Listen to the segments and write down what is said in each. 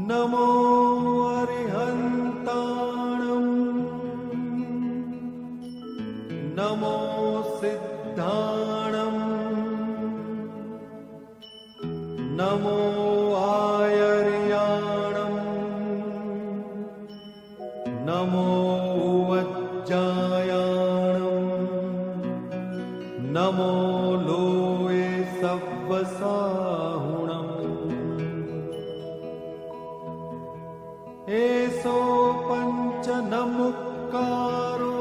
नमो अरिहन्ताणम् नमो सिद्धाणम् नमो आयर्याणम् नमो वज्जायाणम् नमो लोये सव्वसाहुणम् एसो पंच नमुक्कारो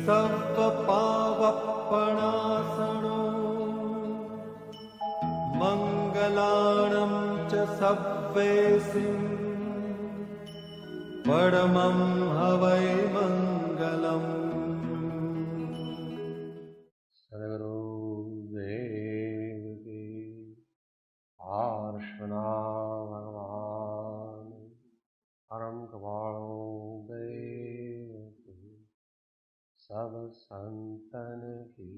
सर्वपावपणासनो मंगलाणं च सव्वेसिं परमं हवै मंगलम्। सद्गुरुदेव की आर्षणा भगवान परम कृपाणु देव की सब संतन की।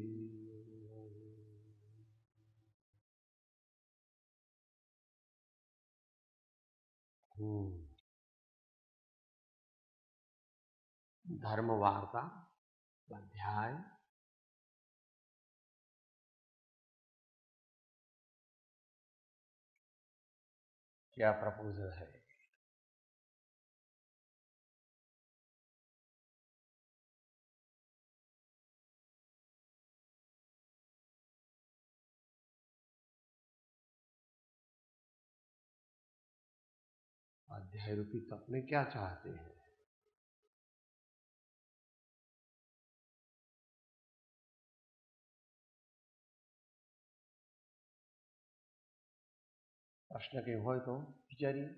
धर्म वार्ता अध्याय क्या प्रपोजल है? अध्याय रूपी तप में क्या चाहते हैं? प्रश्न के हो तो विचारिए।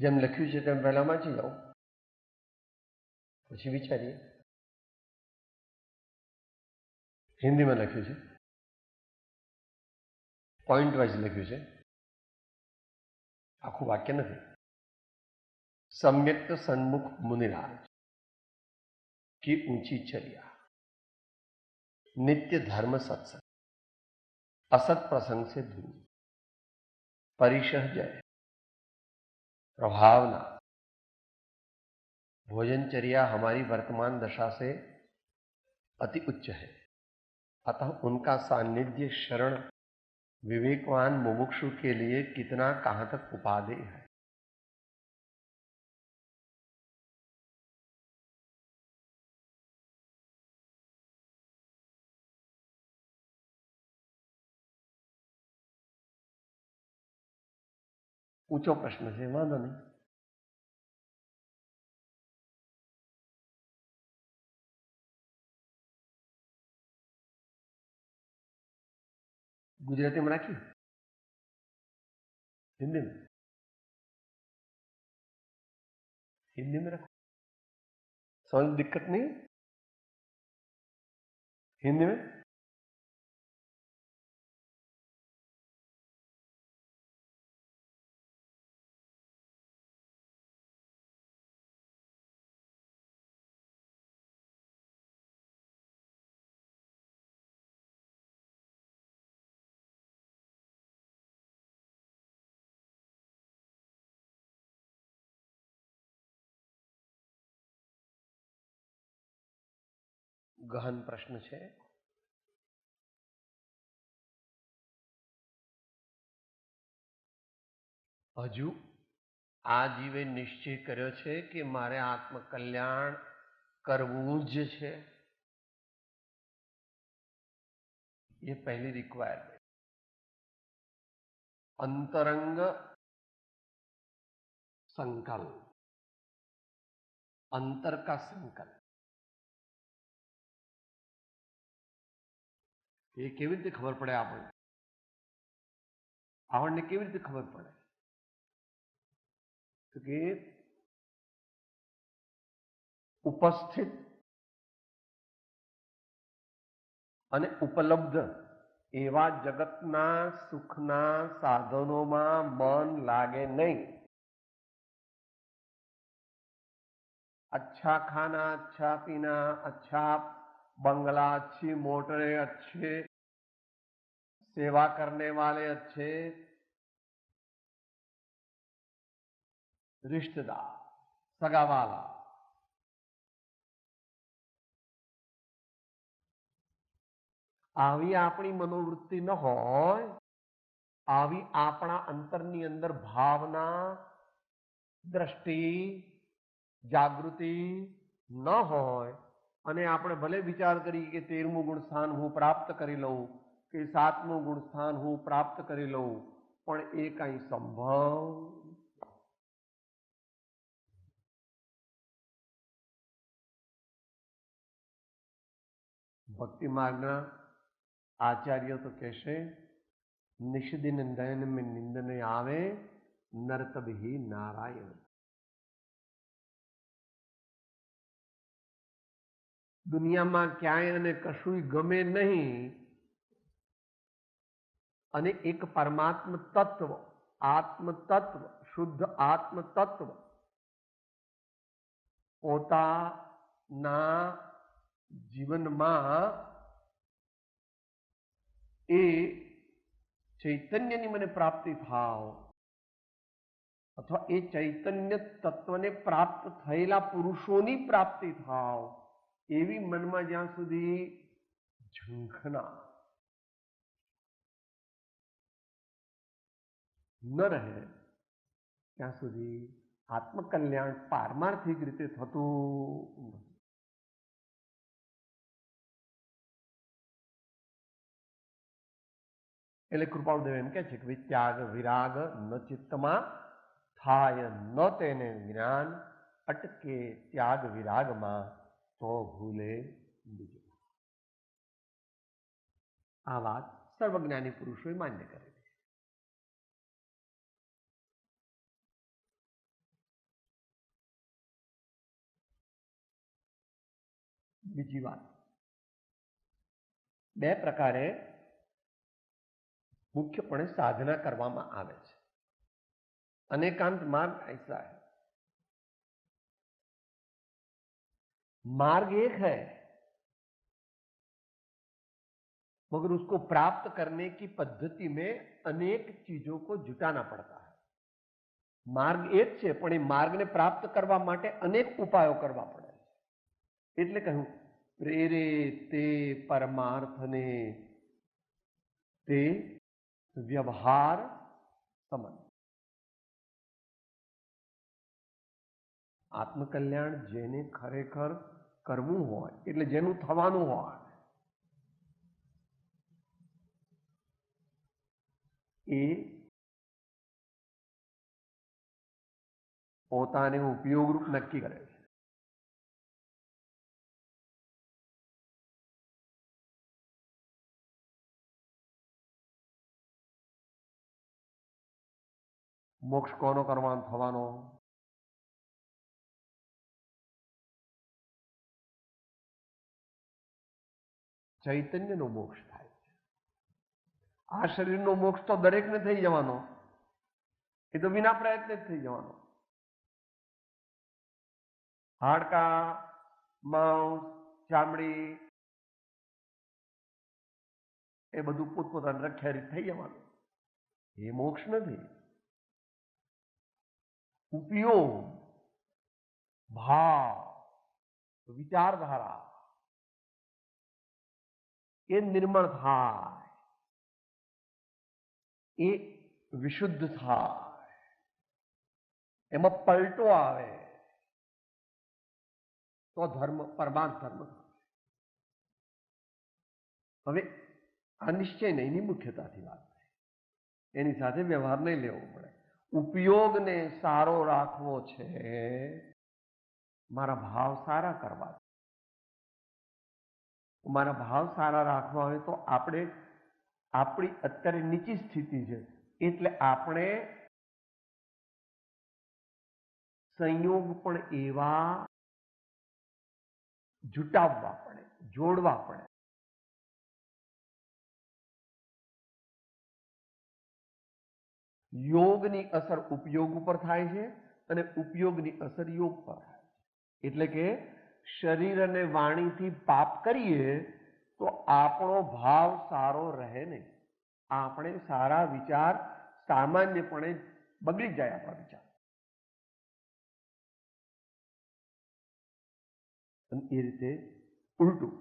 જેમ લખ્યું છે તેમ પહેલા વાંચી જાઓ, પછી વિચારીએ। હિન્દીમાં લખ્યું છે, પોઈન્ટ વાઇઝ લખ્યું છે, આખું વાક્ય નથી। सम्यक सन्मुख मुनिराज की ऊंची चर्या, नित्य धर्म सत्संग, असत प्रसंग से दूर, परिशह जय, प्रभावना, भोजनचर्या हमारी वर्तमान दशा से अति उच्च है, अतः उनका सान्निध्य शरण विवेकवान मुमुक्षु के लिए कितना कहां तक उपादेय है। ऊंचो प्रश्न से वांधो नहीं। गुजराती में राखी, हिंदी में, हिंदी में रखो, समझ दिक्कत नहीं। हिंदी में गहन प्रश्न है। हजू आ जीवे निश्चय कर्यो छे कि मारे आत्मकल्याण करवू ज छे। ये पहली रिक्वायरमेंट। अंतरंग संकल्प, अंतर का संकल्प, ये केवी रीते खबर पड़े આપણને કેવી રીતે ખબર પડે? તો કે ઉપસ્થિત અને ઉપલબ્ધ એવા જગતના સુખના સાધનોમાં મન લાગે નહીં. अच्छा खाना, अच्छा पीना, अच्छा बंगला, अच्छी मोटरें, अच्छे सेवा करने वाले, अच्छे रिश्तेदार, सगावाला, આવી આપણી મનોવૃત્તિ ન હોય, આવી આપણા અંતરની અંદર ભાવના, દ્રષ્ટિ, જાગૃતિ ન હોય અને આપણે ભલે વિચાર કરીએ કે 13મું ગુણ સ્થાન હું પ્રાપ્ત કરી લઉં કે 7મું ગુણ સ્થાન હું પ્રાપ્ત કરી લઉં, પણ એ કઈ સંભવ. ભક્તિ માર્ગના આચાર્ય તો કહેશે, નિષદિન નયન મેં નિંદને આવે, નરતભી નારાયણ. દુનિયામાં ક્યાંય અને કશું ગમે નહીં અને એક પરમાત્મ તત્વ, આત્મ તત્વ, શુદ્ધ આત્મ તત્વ પોતાના જીવનમાં એ ચૈતન્યની મને પ્રાપ્તિ થાવ અથવા એ ચૈતન્ય તત્વને પ્રાપ્ત થયેલા પુરુષોની પ્રાપ્તિ થાવ, એવી મનમાં જ્યાં સુધી ઝંખના ન રહે ત્યાં સુધી આત્મકલ્યાણ પારમાર્થિક રીતે થતું નથી. એટલે કૃપાળુદેવ એમ કે છે કે ત્યાગ વિરાગ ન ચિત્તમાં થાય, ન તેને જ્ઞાન અટકે ત્યાગ વિરાગમાં તો ભૂલે બીજો. આ વાત સર્વજ્ઞાની પુરુષોએ માન્ય કરેલી છે. બીજી વાત, બે પ્રકારે मुख्यपणे साधना કરવામાં આવે છે. अनेकांत मार्ग ऐसा है, मार्ग एक है मगर उसको प्राप्त करने की पद्धति में अनेक चीजों को जुटाना पड़ता है. मार्ग एक છે પણ એ માર્ગને પ્રાપ્ત કરવા માટે અનેક ઉપાયો કરવા પડે છે. એટલે કહ્યું પ્રેરે તે પરમાર્થને તે વ્યવહાર સંબંધ. આત્મકલ્યાણ જેને ખરેખર કરવું હોય, એટલે જેનું થવાનું હોય, એ પોતાને ઉપયોગરૂપ નક્કી કરે છે. મોક્ષ કોનો કરવાનો થવાનો? ચૈતન્યનો મોક્ષ થાય છે. આ શરીરનો મોક્ષ તો દરેકને થઈ જવાનો, એ તો વિના પ્રયત્ને જ થઈ જવાનો. હાડકા, માંસ, ચામડી એ બધું પોતપોતાની રખ્યારીત થઈ જવાનું. એ મોક્ષ નથી. ઉપયોગ, ભાવ, વિચારધારા એ નિર્મળ થાય, એ વિશુદ્ધ થાય, એમાં પલટો આવે તો ધર્મ પરમાર્થ ધર્મ થાય. હવે આ નિશ્ચય નહીં, એની મુખ્યતાથી વાત થાય, એની સાથે વ્યવહાર નહીં લેવો પડે. ઉપયોગને સારો રાખવો છે, મારા ભાવ સારા કરવા છે. મારા ભાવ સારા રાખવા હોય તો આપણે આપણી અત્યારે નીચી સ્થિતિ છે એટલે આપણે સંયોગ પણ એવા જુટાવવા પડે, જોડવા પડે. યોગની અસર ઉપયોગ ઉપર થાય છે અને ઉપયોગની અસર યોગ પર થાય છે. એટલે કે શરીર અને વાણીથી પાપ કરીએ તો આપણો ભાવ સારો રહે નહીં. આપણે સારા વિચાર સામાન્યપણે બગડી જાય આપણા વિચાર. અને એ રીતે ઉલટું,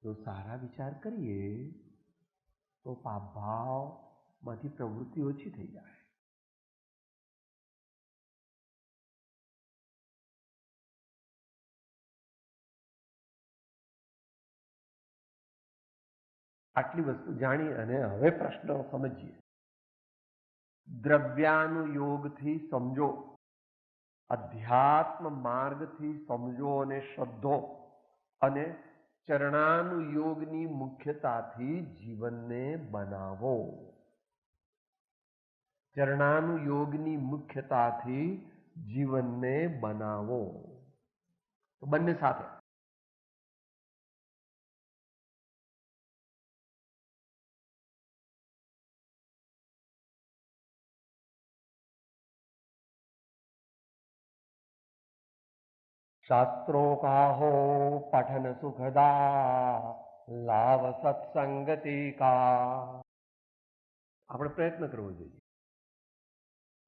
જો સારા વિચાર કરીએ તો પાપ ભાવમાંથી પ્રવૃત્તિ ઓછી થઈ જાય. આટલી વસ્તુ જાણી અને હવે પ્રશ્ન સમજીએ. દ્રવ્યાનુયોગથી સમજો, અધ્યાત્મ માર્ગથી સમજો અને શ્રદ્ધો, અને ચરણાનુયોગની મુખ્યતાથી જીવનને બનાવો. ચરણાનુયોગની મુખ્યતાથી જીવનને બનાવો. તો બંને સાથે. शास्त्रो का हो पठन सुखदा, लाभ सत्संगति का. આપણે પ્રયત્ન કરવો જોઈએ.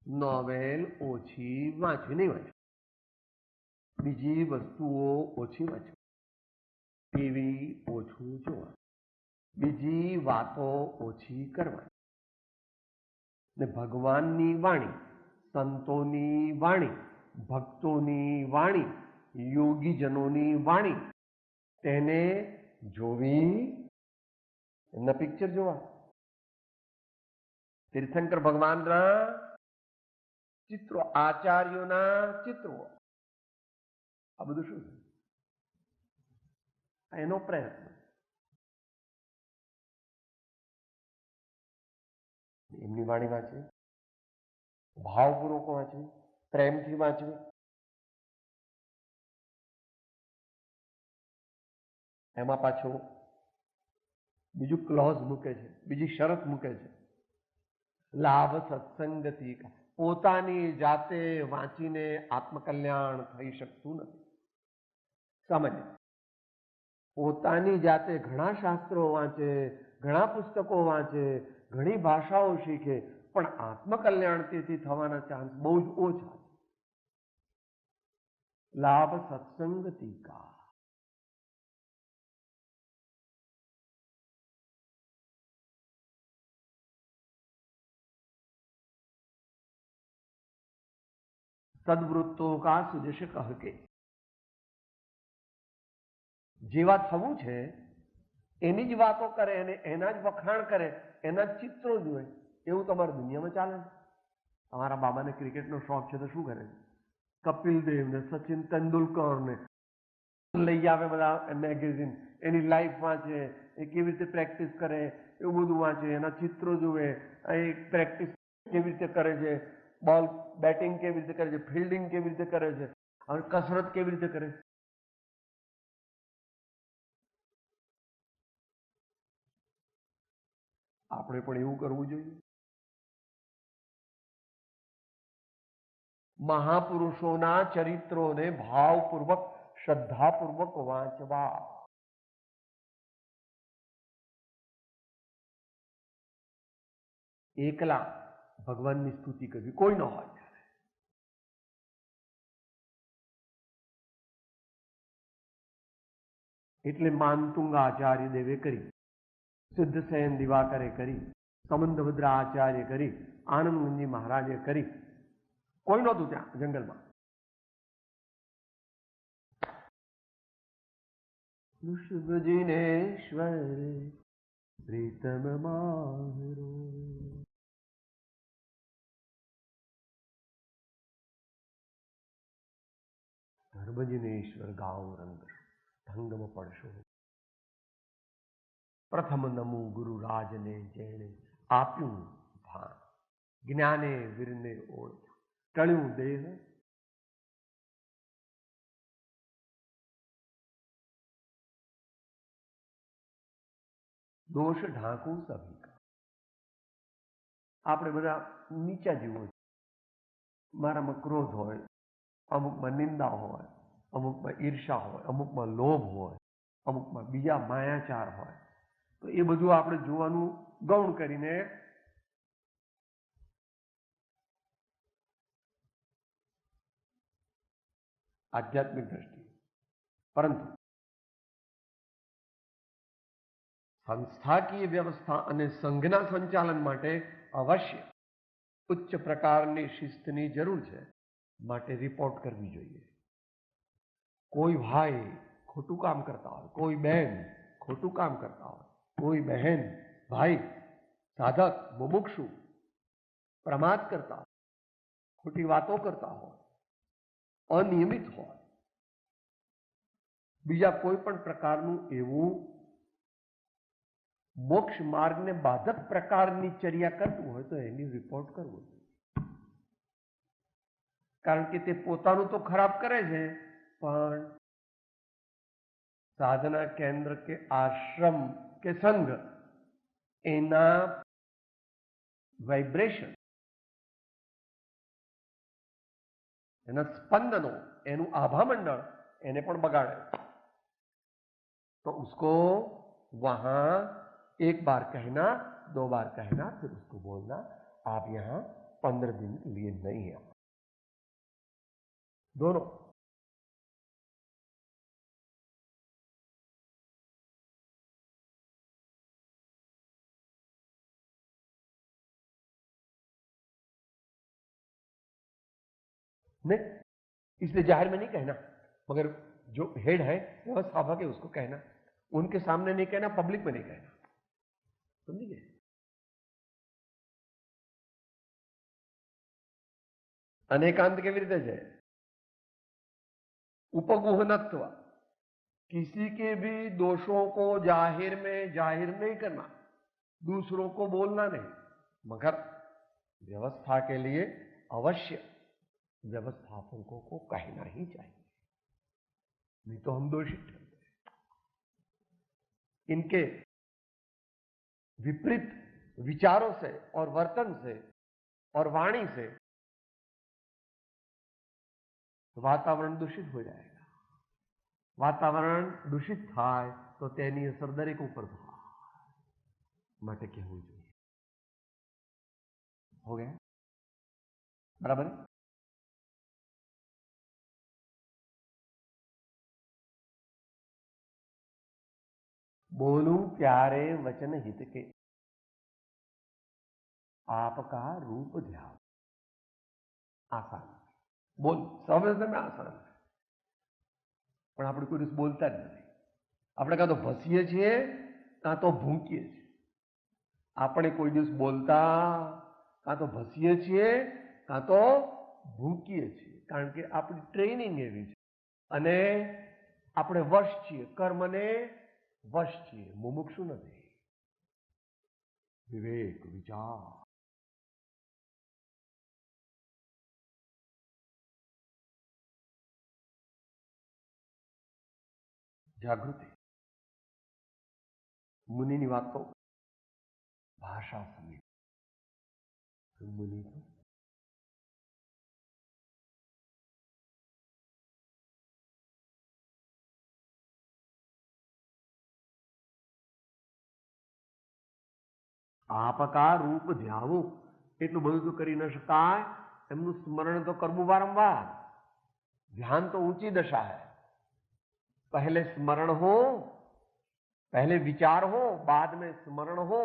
નોવેલ ઓછી વાંચવી, નહીં વાંચવી. બીજી વસ્તુઓ ઓછી વાંચવી, ટીવી ઓછું જોવા, બીજી વાતો ઓછી કરવાની, ને ભગવાનની વાણી, સંતોની વાણી, ભક્તોની વાણી, યોગીજનોની વાણી તેને જોવી, એમના પિક્ચર જોવા, તીર્થંકર ભગવાનના ચિત્રો, આચાર્યોના ચિત્રો, આ બધું શું છે? એનો પ્રયત્ન. એમની વાણી વાંચવી, ભાવપૂર્વક વાંચવી, પ્રેમથી વાંચવી. એમાં પાછું બીજું ક્લોઝ મૂકે છે, બીજી શરત મૂકે છે, લાભ સત્સંગતિ કા. પોતાની જાતે વાંચીને આત્મકલ્યાણ થઈ શકતું નથી. સામાન્ય પોતાની જાતે ઘણા શાસ્ત્રો વાંચે, ઘણા પુસ્તકો વાંચે, ઘણી ભાષાઓ શીખે, પણ આત્મકલ્યાણ તેથી થવાના ચાન્સ બહુ જ ઓછા છે. લાભ સત્સંગતિ કા. સદવૃત્તો કા સુજશ કહે કે. જેવા થવું છે એની જ વાતો કરે અને એના જ વખાણ કરે, એના જ ચિત્રો જુએ, એવું તમારી દુનિયામાં ચાલે છે. તમારા બાબાને ક્રિકેટનો શોખ છે તો શું કરે છે? કપિલ દેવ ને સચિન તેંડુલકર ને લઈ આવે બધા મેગેઝિન, એની લાઈફ વાંચે, એ કેવી રીતે પ્રેક્ટિસ કરે એવું બધું વાંચે, એના ચિત્રો જુએ, એ પ્રેક્ટિસ કેવી રીતે કરે છે, બોલ બેટિંગ કેવી રીતે કરે છે, ફિલ્ડિંગ કેવી રીતે કરે છે, અને કસરત કેવી રીતે કરે છે. આપણે પણ એવું કરવું જોઈએ. મહાપુરુષોના ચરિત્રોને ભાવપૂર્વક, શ્રદ્ધાપૂર્વક વાંચવા. એકલા ભગવાનની સ્તુતિ કરવી, કોઈ ન હોય. એટલે માનતુંગ આચાર્ય દેવે કરી, સિદ્ધસેન દિવાકરે કરી, સમંતભદ્ર આચાર્ય કરી, આનંદગંજી મહારાજે કરી. કોઈ નહોતું ત્યાં જંગલમાં. ઋષભજીનેશ્વર પ્રીતમ મારો. ભજનેશ્વર ગાવ રંગ ઢંગમાં પડશો. પ્રથમ નમું ગુરુ રાજને જેણે આપ્યું ભાન, જ્ઞાને વીરને ઓળખ ટળ્યું દેહ. દોષ ઢાંકું સભી કા. આપણે બધા નીચા જીવો છે. મારામાં ક્રોધ હોય, અમુકમાં નિંદા હોય, અમુકમાં ઈર્ષા હોય, અમુકમાં લોભ હોય, અમુકમાં બીજા માયાચાર હોય. તો એ બધું આપણે જોવાનું ગૌણ કરીને આધ્યાત્મિક દ્રષ્ટિએ. પરંતુ સંસ્થાકીય વ્યવસ્થા અને સંઘના સંચાલન માટે અવશ્ય ઉચ્ચ પ્રકારની શિસ્તની જરૂર છે. માટે રિપોર્ટ કરવી જોઈએ. કોઈ ભાઈ ખોટું કામ કરતા હોય, કોઈ બહેન ખોટું કામ કરતા હોય, કોઈ બહેન ભાઈ સાધક મુમુક્ષુ પ્રમાદ કરતા હોય, ખોટી વાતો કરતા હોય, અનિયમિત હોય, બીજા કોઈ પણ પ્રકારનું એવું મોક્ષ માર્ગને બાધક પ્રકારની ચર્યા કરતું હોય તો એની રિપોર્ટ કરવો. કારણ કે તે પોતાનું તો ખરાબ કરે છે, પણ સાધના કેન્દ્ર કે આશ્રમ કે સંઘ એના વાઇબ્રેશન, એના સ્પંદનો, એનું આભા મંડળ એને પણ બગાડે. तो उसको वहां एक बार कहना, 2 बार कहना, फिर उसको बोलना आप यहां 15 दिन के लिए नहीं है. दोनों. नहीं, इसलिए जाहिर में नहीं कहना, मगर जो हेड है व्यवस्थापक है उसको कहना. उनके सामने नहीं कहना, पब्लिक में नहीं कहना. समझिए. अनेकांत केवी रीते है? उपगुहनत्व, किसी के भी दोषों को जाहिर नहीं करना, दूसरों को बोलना नहीं, मगर व्यवस्था के लिए अवश्य व्यवस्थापकों को कहना ही चाहिए, नहीं तो हम दोषी ठहरते हैं. इनके विपरीत विचारों से और वर्तन से और वाणी से वातावरण दूषित हो जाएगा. वातावरण दूषित थाय तो तेनी असर दरेक ઉપર થાય. માટે કહેવું જોઈએ. हो गया? बराबर. बोलूं प्यारे वचन हित के, आपका रूप ध्यान. आसान बोल, समझने में आसान है, પણ આપણે કોઈ દિવસ બોલતા જ નથી. આપણે કાં તો ભસીએ છીએ કાં તો ભૂંકીએ છીએ. આપણે કોઈ દિવસ બોલતા કાં તો ભસીએ છીએ કાં તો ભૂંકીએ છીએ. કારણ કે આપણી ટ્રેનિંગ એવી છે અને આપણે વશ છીએ, કર્મને વશ છીએ, મુમુક્ષુ નથી. વિવેક, વિચાર, જાગૃતિ. મુનિની વાત તો ભાષા સમિત. મુનિ તો આપકા રૂપ ધ્યાવું એટલું બધું તો કરી ન શકાય. એમનું સ્મરણ તો કરવું વારંવાર. ध्यान तो ऊंची दशा है. पहले स्मरण हो, पहले विचार हो, बाद में स्मरण हो,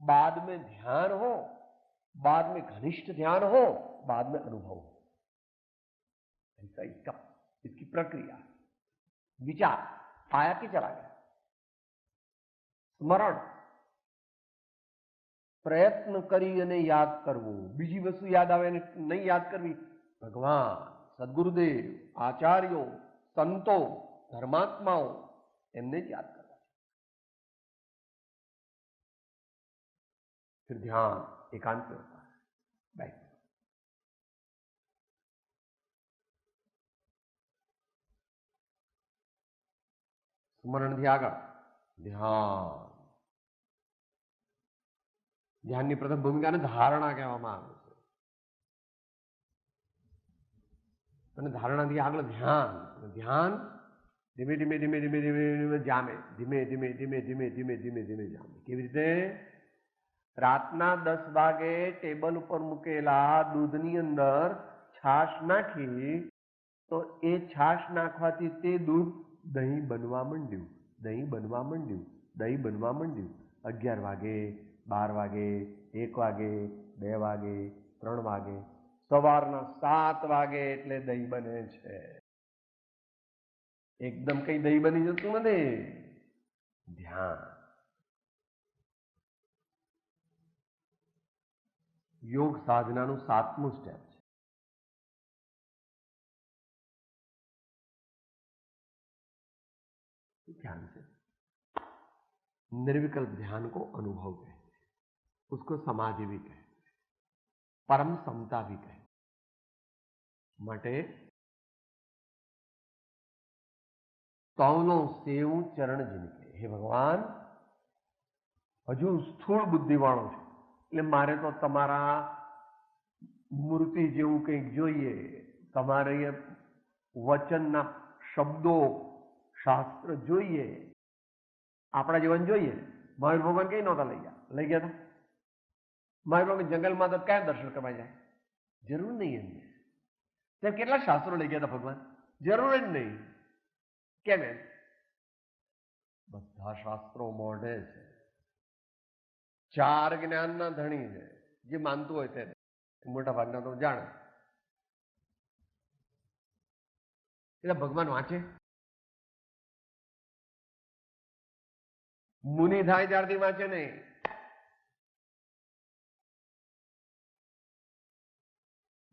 बाद में ध्यान हो, बाद में घनिष्ठ ध्यान हो, बाद में अनुभव हो. ऐसा इसकी प्रक्रिया. विचार आया कि चला गया. स्मरण प्रयत्न करी અને યાદ કરવું. બીજી વસ્તુ યાદ આવે ને નહીં યાદ કરવી. ભગવાન સદગુરુદેવ, આચાર્યો, સંતો, ધર્માત્માઓ એમને જ યાદ કરવા. फिर ध्यान एकांत में होता है. बैठ સ્મરણથી આગળ ધ્યાન. ધ્યાનની પ્રથમ ભૂમિકાને ધારણા કહેવામાં આવે છે. અને ધારણાથી આગળ ધ્યાન. ધ્યાન ધીમે ધીમે ધીમે ધીમે ધીમે ધીમે જામે. ધીમે ધીમે ધીમે ધીમે ધીમે ધીમે ધીમે જામે. કેવી રીતે? રાતના 10 વાગે ટેબલ ઉપર મૂકેલા દૂધની અંદર છાશ નાખી તો એ છાશ નાખવાથી તે દૂધ દહીં બનવા માંડ્યું, દહીં બનવા માંડ્યું, દહીં બનવા માંડ્યું. 11 વાગે, 12 વાગે, 1 વાગે, 2 વાગે, 3 વાગે, સવારના 7 વાગે એટલે દહીં બને છે. એકદમ કઈ દહીં બની જતું નથી. ધ્યાન. યોગ સાધનાનું 7મું સ્ટેપ છે. ध्यान से निर्विकल्प ध्यान को अनुभव कहते हैं, उसको समाधि भी कहते हैं, परम समता भी कहते हैं. માટે તૌનો સેવું ચરણ જીનકે. હે ભગવાન, હજુ સ્થૂળ બુદ્ધિ વાળો છે એટલે મારે તો તમારા મૂર્તિ જેવું કંઈક જોઈએ, તમારે વચનના શબ્દો શાસ્ત્ર જોઈએ, આપણા જીવન જોઈએ. મહાવીર ભગવાન કઈ નહોતા લઈ ગયા હતા. મહાવીર ભગવાન જંગલમાં તો ક્યાં દર્શન કરવા જાય? જરૂર નહીં એમને. તેમ કેટલા શાસ્ત્રો લઈ ગયા હતા ભગવાન? જરૂર જ નહીં. કેમ? એમ બધા શાસ્ત્રો મોઢે છે. 4 જ્ઞાનના ધણી છે. જે માનતું હોય તેને, મોટા ભાગના તો જાણે. એટલે ભગવાન વાંચે? મુનિ થાય ત્યારથી વાંચે નહીં.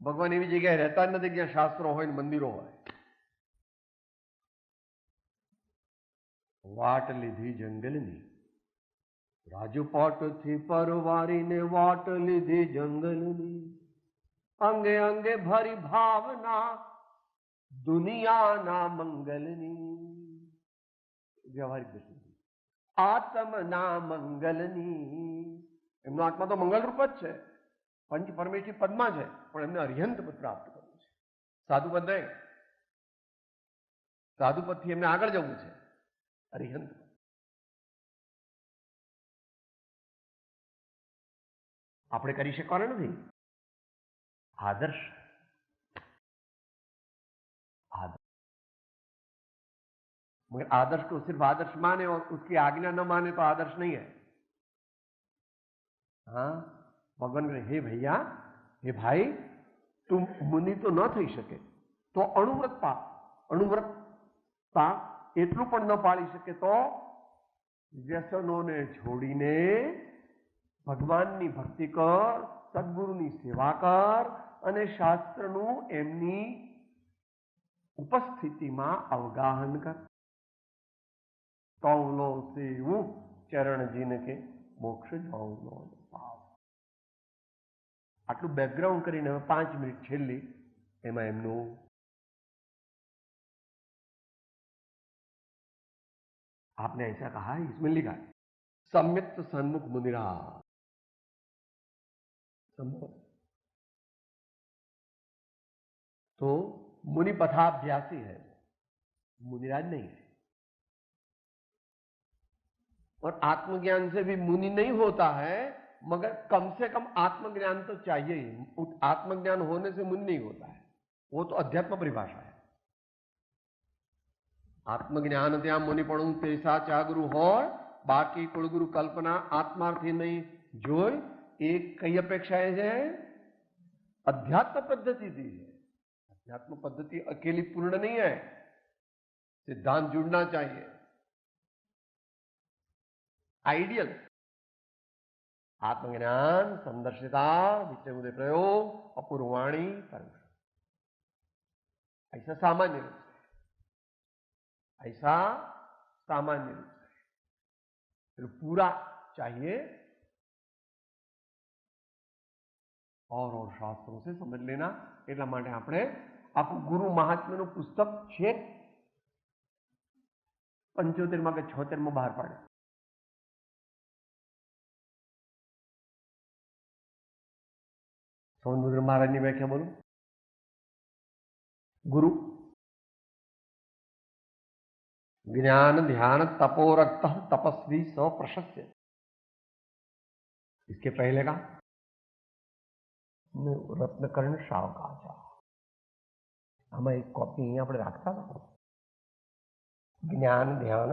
ભગવાન એવી જગ્યાએ રહેતા જ નથી જ્યાં શાસ્ત્રો હોય ને મંદિરો હોય. વાટ લીધી જંગલની, રાજપાટથી પરવારીને વાટ લીધી જંગલની, અંગે અંગે ભરી ભાવના દુનિયાના મંગલની. વ્યવહારિક દ્રષ્ટિ આત્મના મંગલની. એમનો આત્મા તો મંગલરૂપ જ છે, પંચ પરમેશ્વરી પદમાં છે, પણ એમને અર્યંત પદ પ્રાપ્ત કરવું છે. સાધુ પદ નહીં. સાધુ પદથી એમને આગળ જવું છે. અરિહંત. આપણે કરી શકવાના નથી. आदर्श आदर्श मगर आदर्श को सिर्फ आदर्श माने और उसकी आज्ञा न माने तो आदर्श नहीं है. हाँ, भगवान कहे हे भैया, हे भाई, तुम मुनि तो न थई शके तो અણુવ્રતતા એટલું પણ ન પાળી શકે તો વ્યસનોને છોડીને ભગવાનની ભક્તિ કર, સદગુરુની સેવા કર અને શાસ્ત્રનું એમની ઉપસ્થિતિમાં અવગાહન કર. તૌલો સેવું ચરણ જીનકે મોક્ષ જાઉનો ભાવ. આટલું બેકગ્રાઉન્ડ કરીને હવે 5 મિનિટ છેલ્લી એમાં એમનું आपने ऐसा कहा है, इसमें लिखा है सम्यक्त सन्मुख मुनिराज. तो मुनि पथाभ्यासी है, मुनिराज नहीं है. और आत्मज्ञान से भी मुनि नहीं होता है, मगर कम से कम आत्मज्ञान तो चाहिए ही. आत्मज्ञान होने से मुनि नहीं होता है, वो तो अध्यात्म परिभाषा है. आत्मज्ञान त्या मुनिपणु तेसा चागुरु हो, बाकी कुलगुरु कल्पना आत्मार्थी नहीं जोय. एक कई अपेक्षाएं है? अध्यात्म पद्धति दी है. अध्यात्म पद्धति अकेली पूर्ण नहीं है, सिद्धांत जुड़ना चाहिए. आइडियल आत्मज्ञान, संदर्शिता, विषय प्रयोग, अपूर्वाणी, परम ऐसा सामान्य रूप से, ऐसा सामान्य रूप से। फिर पूरा चाहिए और शास्त्रों से समझ लेना। એટલા માટે આપણે આખું ગુરુ મહાત્મ્યનું પુસ્તક છે 75માં કે 76માં બહાર પાડે। સૌંદર્ય મહારાજની વ્યાખ્યા બોલો। गुरु ज्ञान ध्यान तपोरक्त तपस्वी स प्रशस्य। इसके पहले का रत्नकर्ण सावकाचा। आम एक कॉपी अहीं आपणे राखता था। ज्ञान ध्यान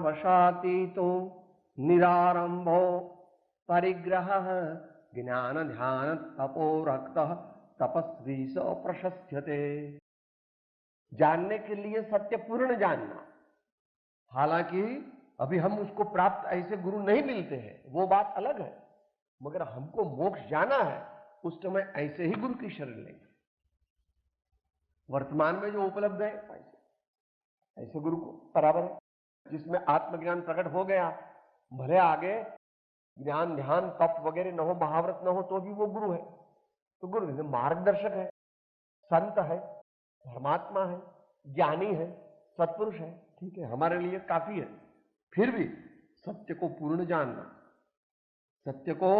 वशातीतो निरारंभो परिग्रह ज्ञान ध्यान तपो रक्त तपस्वी स प्रशस्यते। जानने के लिए सत्य पूर्ण जानना। हालांकि अभी हम उसको प्राप्त ऐसे गुरु नहीं मिलते हैं, वो बात अलग है, मगर हमको मोक्ष जाना है, उस समय ऐसे ही गुरु की शरण लेंगे। वर्तमान में जो उपलब्ध है ऐसे गुरु को बराबर है, जिसमें आत्मज्ञान प्रकट हो गया। भले आगे ज्ञान ध्यान तप वगैरह न हो, महाव्रत न हो, तो भी वो गुरु है। तो गुरु मार्गदर्शक है, संत है, धर्मात्मा है, ज्ञानी है, सत्पुरुष है, ठीक है, हमारे लिए काफी है। फिर भी सत्य को पूर्ण जानना, सत्य को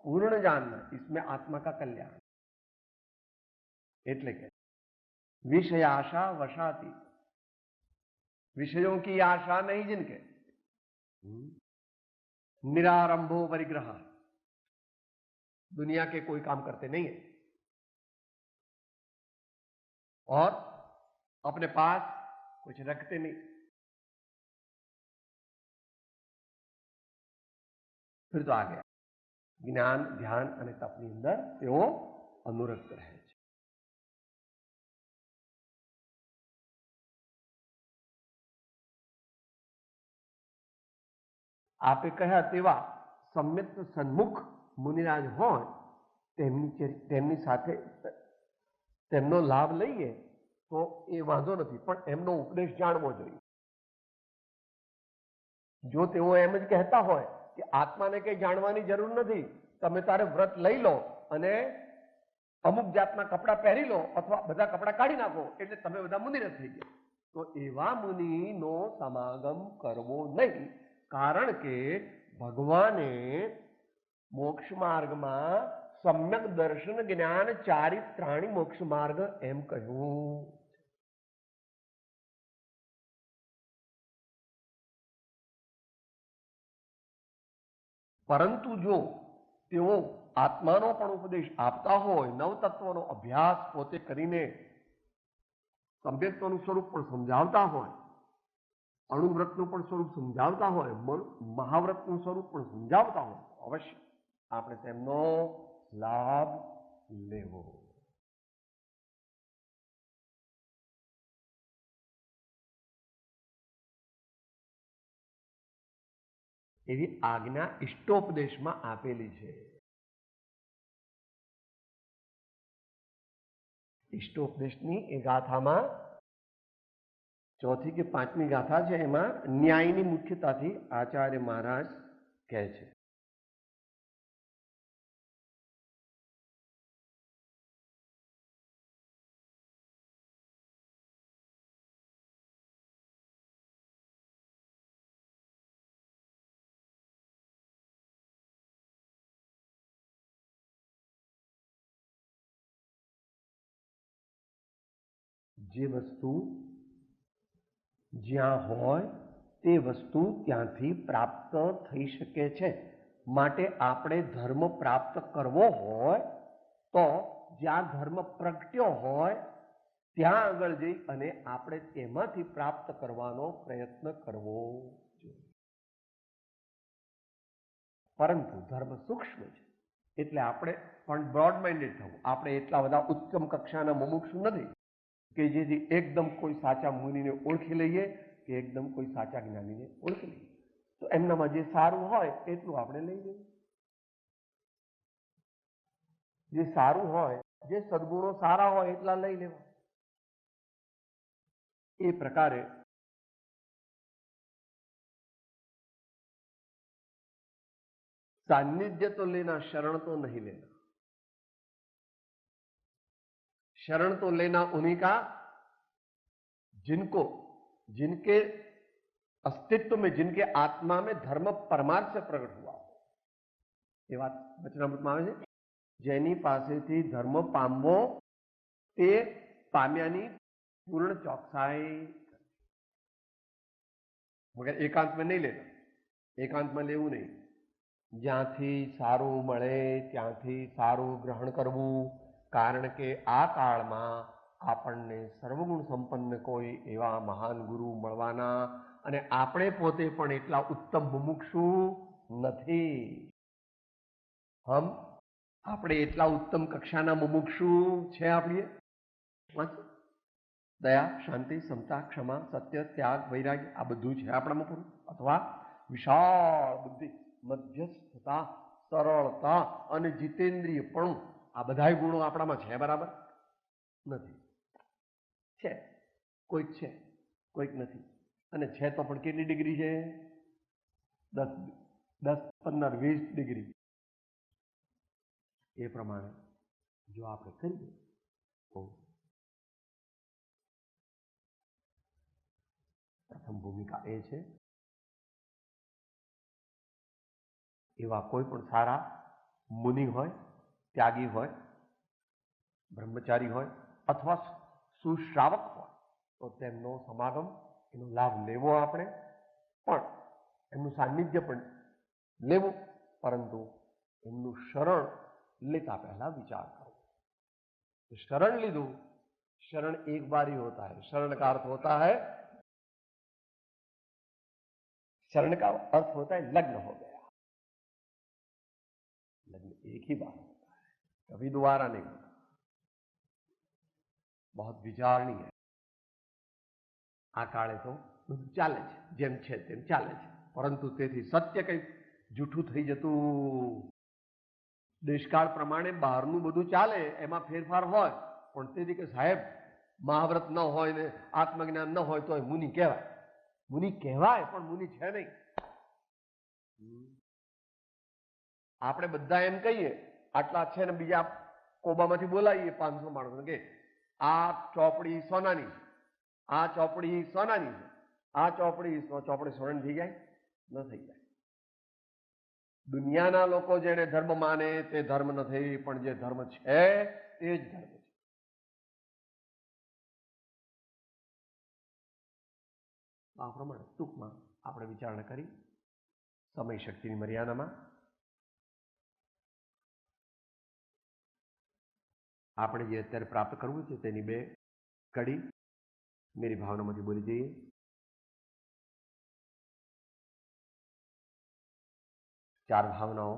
पूर्ण जानना, इसमें आत्मा का कल्याण। એટલે કે विषय आशा वशाती, विषयों की आशा नहीं जिनके, निरारंभो परिग्रह, दुनिया के कोई काम करते नहीं है और अपने पास कुछ रखते नहीं। फिर तो आ गया ज्ञान ध्यान અને તપની અંદર તેઓ અનુરક્ત રહે છે। आपे कह्या तेवा सम्यक सन्मुख मुनिराज होय તેમની સાથે તેમનો લાભ લઈએ તો એ વાંધો નથી, પણ એમનો ઉપદેશ જાણવો જોઈએ। જો તેઓ એમ જ કહેતા હોય કે આત્માને કઈ જાણવાની જરૂર નથી, તમે તારે વ્રત લઈ લો અને અમુક જાતના કપડા પહેરી લો અથવા બધા કપડા કાઢી નાખો એટલે તમે બધા મુનિરથ થઈ ગયા, તો એવા મુનિનો સમાગમ કરવો નહીં। કારણ કે ભગવાને મોક્ષ માર્ગમાં सम्यक दर्शन ज्ञान चारित्राणी मोक्ष मार्ग एम कहूं। परंतु जो तेओ आत्मानो पण उपदेश आपता होय, नवतत्वनो अभ्यास पोते करीने सम्यक्त्वनुं स्वरूप पण समजावता होय, अणुव्रतनुं पण स्वरूप समजावता होय, महाव्रतनुं स्वरूप पण समजावता होय, अवश्य आपणे तेमनो लाभ लेवो। एवी आज्ञा इष्टोपदेश में आपेली छे। इष्टोपदेशनी ए गाथामां चौथी के पांचमी गाथा छे, एमां न्यायनी मुख्यताथी आचार्य महाराज कहे छे। जे वस्तु ज्यां होय ते वस्तु त्यांथी प्राप्त थई शके छे। माटे आपणे धर्म प्राप्त करवो होय तो જ્યાં ધર્મ પ્રગટ્યો હોય ત્યાં આગળ જઈ અને આપણે તેમાંથી પ્રાપ્ત કરવાનો પ્રયત્ન કરવો જોઈએ. પરંતુ ધર્મ સૂક્ષ્મ છે એટલે આપણે પણ બ્રોડ માઇન્ડેડ થવું. આપણે એટલા બધા ઉત્તમ કક્ષાના મુમુક્ષુ નથી કે જેથી એકદમ કોઈ સાચા મુનિને ઓળખી લઈએ કે એકદમ કોઈ સાચા જ્ઞાનીને ઓળખી લઈએ. તો એમનામાં જે સારું હોય એટલું આપણે લઈ લઈએ. જે સારું હોય, જે સદગુણો સારા હોય એટલા લઈ લેવા. એ પ્રકારે सानिध्य तो लेना, शरण तो नहीं लेना. शरण तो लेना उन्हीं का जिनके अस्तित्व में, जिनके आत्मा में धर्म परमार्थ से प्रकट हुआ हो. ये बात वचनामृतમાં આવે છે. જેની પાસેથી ધર્મ પામવો તે પામ્યાની પૂર્ણ ચોકસાઈ. મગર એકાંતમાં નહીં લેતા, એકાંતમાં લેવું નહીં. જ્યાંથી સારું મળે ત્યાંથી સારું ગ્રહણ કરવું. કારણ કે આ કાળમાં આપણને સર્વગુણ સંપન્ન કોઈ એવા મહાન ગુરુ મળવાના અને આપણે પોતે પણ એટલા ઉત્તમ મુમુક્ષુ નથી. આપણે એટલા ઉત્તમ કક્ષાના મુમુક્ષુ છે. આપણી દયા, શાંતિ, સમતા, ક્ષમા, સત્ય, ત્યાગ, વૈરાગ્ય આ બધું છે આપણામાં પૂરું. અથવા વિશાળ બુદ્ધિ, મધ્યસ્થતા, સરળતા અને જીતેન્દ્રિયપણું આ બધા ગુણો આપણામાં છે? બરાબર નથી. છે, કોઈક છે, કોઈક નથી. અને છે તો પણ કેટલી ડિગ્રી છે? 10, 15, 20 ડિગ્રી. એ પ્રમાણે જો આપણે કરીએ તો પ્રથમ ભૂમિકા એ છે એવા કોઈ પણ સારા મુનિ હોય, ત્યાગી હોય, બ્રહ્મચારી હોય અથવા સુશ્રાવક હોય તો તેમનો સમાગમ, એનો લાભ લેવો. આપણે પણ એમનું સાનિધ્ય પણ લેવું, પરંતુ એમનું શરણ लेता पहला विचार करो. शरण लीधु, शरण एक बार ही होता है. शरण का अर्थ होता है, शरण का अर्थ होता है लग्न हो गया. लग्न एक ही बार होता है, कभी दोबारा नहीं होता. बहुत विचारनीय है. आ काले तो चाले છે, જેમ છે તેમ ચાલે છે. પરંતુ તેથી સત્ય કંઈ જૂઠું થઈ જતું. દેશકાળ પ્રમાણે બહારનું બધું ચાલે, એમાં ફેરફાર હોય, પણ તેથી કે સાહેબ મહાવ્રત ન હોય ને આત્મજ્ઞાન ન હોય તો મુનિ કહેવાય. મુનિ કહેવાય પણ મુનિ છે નહીં. આપણે બધા એમ કહીએ આટલા છે ને બીજા કોબામાંથી બોલાવીએ 500 માણસો કે આ ચોપડી સોનાની છે, આ ચોપડી સોનાની છે, આ ચોપડી સોનાની થઈ જાય? ન થઈ જાય. દુનિયાના લોકો જેને ધર્મ માને તે ધર્મ નથી, પણ જે ધર્મ છે તે જ ધર્મ છે. આ પ્રમાણે ટૂંકમાં આપણે વિચારણા કરી સમય શક્તિની મર્યાદામાં આપણે જે અત્યારે પ્રાપ્ત કરવું છે તેની 2 કડી મેરી ભાવનામાંથી બોલી જઈએ. ચાર ભાવનાઓ,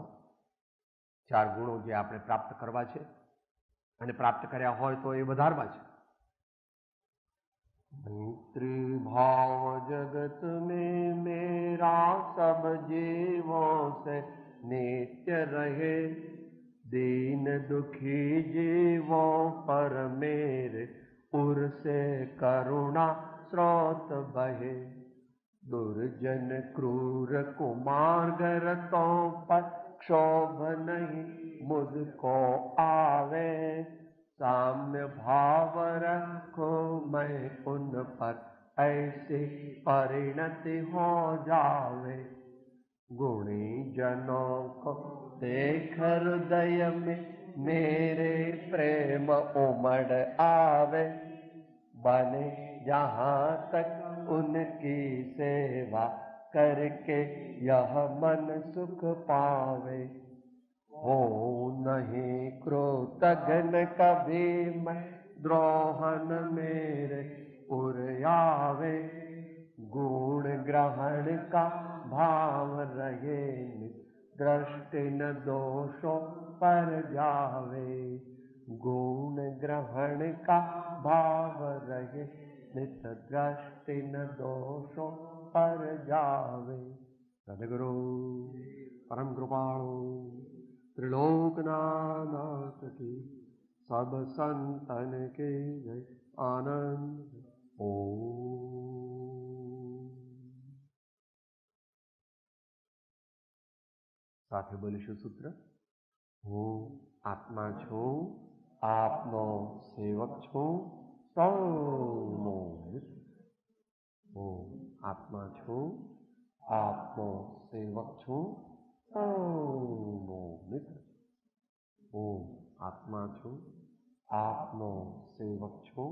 ચાર ગુણો જે આપણે પ્રાપ્ત કરવા છે અને પ્રાપ્ત કર્યા હોય તો એ વધારવા છે. મૈત્રી ભાવ જગત में मेरा सब जीवों से नित्य रहे, दीन दुखी जीवों पर मेरे उर से करुणा स्रोत बहे, दुर्जन क्रूर कुमार्ग रतों पर क्षोभ नहीं मुझको आवे, साम्य भाव रखो मैं उन पर ऐसी परिणति हो जावे, गुणी जनों को देख हृदय में मेरे प्रेम उमड़ आवे, बने जहाँ तक उनकी सेवा करके यह मन सुख पावे, हो नहीं कृतघ्न कभी मैं द्रोहन मेरे पुरयावे गुण ग्रहण का भाव रहे दृष्टि न दोषों पर जावे गुण ग्रहण का भाव रहे नित दृष्टि न दोषों पर जावे। सदगुरु परम कृपाणु त्रिलोकनाथ की सब संतन के जय आनंद ओम। સાથે બોલીશું સૂત્ર હું આત્મા છું આપનો સેવક છું સૌનો મિત્ર હું આત્મા છું આપનો સેવક છું સૌનો મિત્ર હું આત્મા છું આપનો સેવક છું